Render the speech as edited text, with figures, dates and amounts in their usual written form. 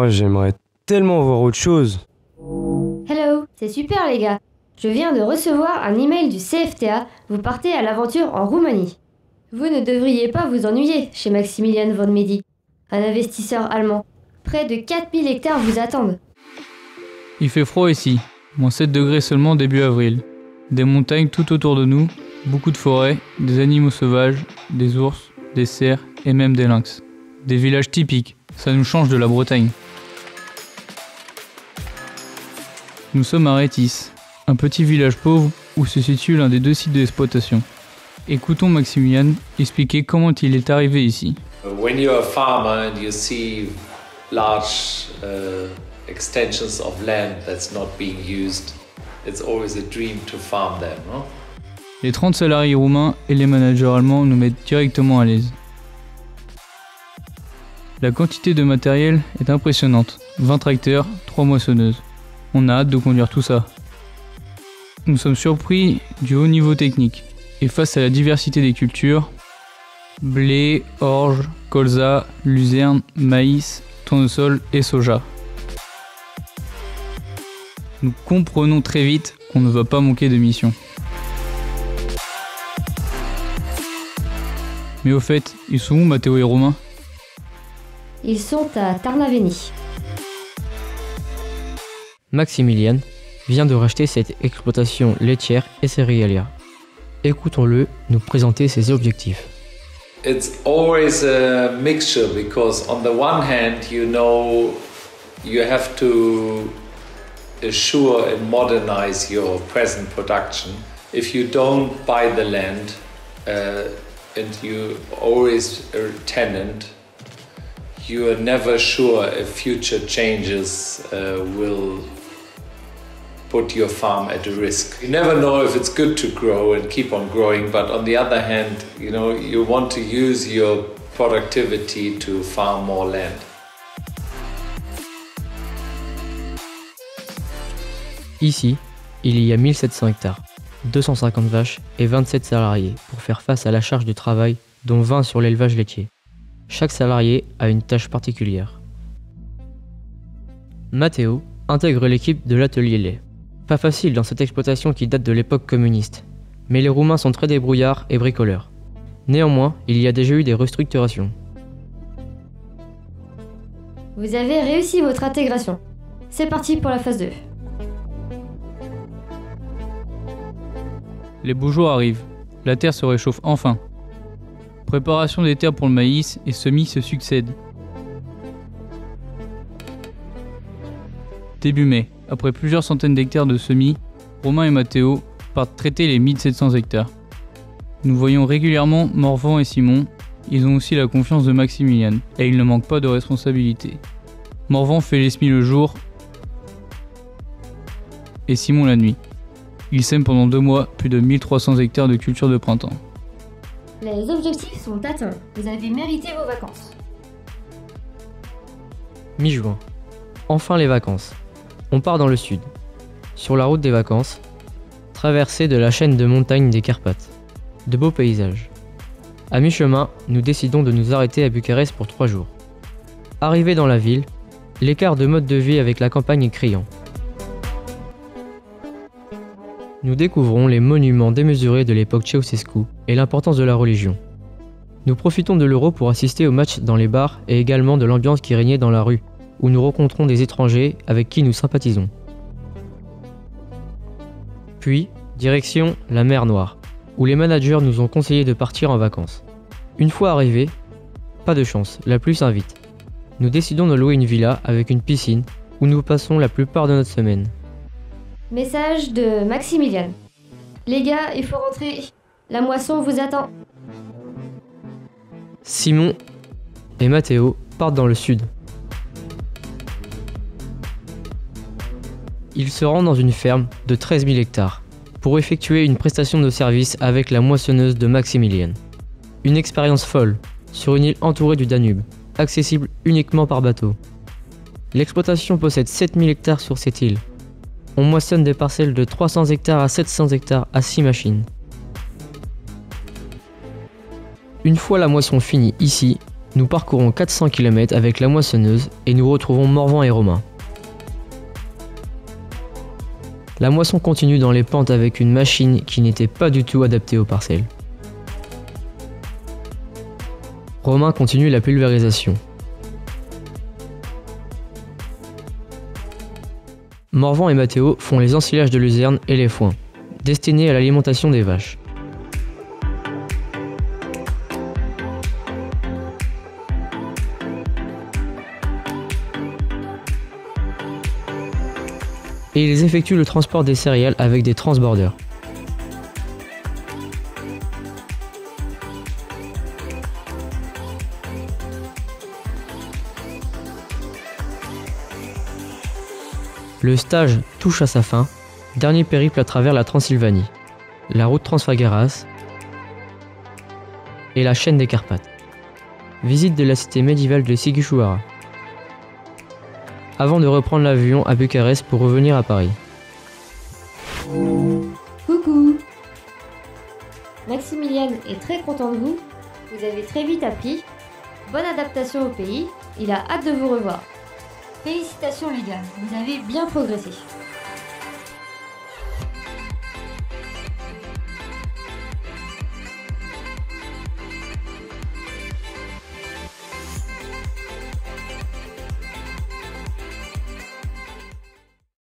Oh, j'aimerais tellement voir autre chose. Hello, c'est super les gars. Je viens de recevoir un email du CFTA, vous partez à l'aventure en Roumanie. Vous ne devriez pas vous ennuyer chez Maximilian von Medi, un investisseur allemand. Près de 4000 hectares vous attendent. Il fait froid ici, -7 degrés seulement début avril. Des montagnes tout autour de nous, beaucoup de forêts, des animaux sauvages, des ours, des cerfs et même des lynx. Des villages typiques, ça nous change de la Bretagne. Nous sommes à Rétis, un petit village pauvre où se situe l'un des 2 sites d'exploitation. Écoutons Maximilian expliquer comment il est arrivé ici. When you're a farmer and you see large extensions of land that's not being used, it's always a dream to farm them, no? Les 30 salariés roumains et les managers allemands nous mettent directement à l'aise. La quantité de matériel est impressionnante, 20 tracteurs, 3 moissonneuses. On a hâte de conduire tout ça. Nous sommes surpris du haut niveau technique, et face à la diversité des cultures, blé, orge, colza, luzerne, maïs, tournesol et soja. Nous comprenons très vite qu'on ne va pas manquer de mission. Mais au fait, ils sont où Matteo et Romain? Ils sont à Tarnaveni. Maximilian vient de racheter cette exploitation laitière et céréalière. Écoutons-le nous présenter ses objectifs. It's always a mixture because on the one hand, you know, you have to assure and modernize your present production. If you don't buy the land and you always a tenant, you are never sure if future changes will put your farm at a risk. You never know if it's good to grow and keep on growing, but on the other hand, you know, you want to use your productivity to farm more land. Ici, il y a 1700 hectares, 250 vaches et 27 salariés pour faire face à la charge de travail, dont 20 sur l'élevage laitier. Chaque salarié a une tâche particulière. Matteo intègre l'équipe de l'atelier lait. Pas facile dans cette exploitation qui date de l'époque communiste, mais les Roumains sont très débrouillards et bricoleurs. Néanmoins, il y a déjà eu des restructurations. Vous avez réussi votre intégration. C'est parti pour la phase 2. Les beaux jours arrivent, la terre se réchauffe enfin. Préparation des terres pour le maïs et semis se succèdent. Début mai, après plusieurs centaines d'hectares de semis, Romain et Matteo partent traiter les 1700 hectares. Nous voyons régulièrement Morvan et Simon, ils ont aussi la confiance de Maximilian, et ils ne manquent pas de responsabilité. Morvan fait les semis le jour et Simon la nuit. Ils sèment pendant 2 mois plus de 1300 hectares de culture de printemps. Les objectifs sont atteints. Vous avez mérité vos vacances. Mi-juin. Enfin les vacances. On part dans le sud. Sur la route des vacances, traversée de la chaîne de montagnes des Carpates. De beaux paysages. À mi-chemin, nous décidons de nous arrêter à Bucarest pour 3 jours. Arrivé dans la ville, l'écart de mode de vie avec la campagne est criant. Nous découvrons les monuments démesurés de l'époque Ceausescu et l'importance de la religion. Nous profitons de l'Euro pour assister au match dans les bars et également de l'ambiance qui régnait dans la rue, où nous rencontrons des étrangers avec qui nous sympathisons. Puis, direction la mer Noire, où les managers nous ont conseillé de partir en vacances. Une fois arrivés, pas de chance, la pluie s'invite. Nous décidons de louer une villa avec une piscine, où nous passons la plupart de notre semaine. Message de Maximilian. Les gars, il faut rentrer. La moisson vous attend. Simon et Matteo partent dans le sud. Ils se rendent dans une ferme de 13 000 hectares pour effectuer une prestation de service avec la moissonneuse de Maximilian. Une expérience folle, sur une île entourée du Danube, accessible uniquement par bateau. L'exploitation possède 7 000 hectares sur cette île. On moissonne des parcelles de 300 hectares à 700 hectares à 6 machines. Une fois la moisson finie ici, Nous parcourons 400 km avec la moissonneuse et nous retrouvons Morvan et Romain. La moisson continue dans les pentes avec une machine qui n'était pas du tout adaptée aux parcelles. Romain continue la pulvérisation. Morvan et Mathéo font les ensilages de luzerne et les foins, destinés à l'alimentation des vaches. Et ils effectuent le transport des céréales avec des transborders. Le stage touche à sa fin, dernier périple à travers la Transylvanie, la route Trans-Fagaras et la chaîne des Carpates. Visite de la cité médiévale de Sighisoara. Avant de reprendre l'avion à Bucarest pour revenir à Paris. Coucou! Maximilian est très content de vous. Vous avez très vite appris. Bonne adaptation au pays. Il a hâte de vous revoir. Félicitations les gars, vous avez bien progressé.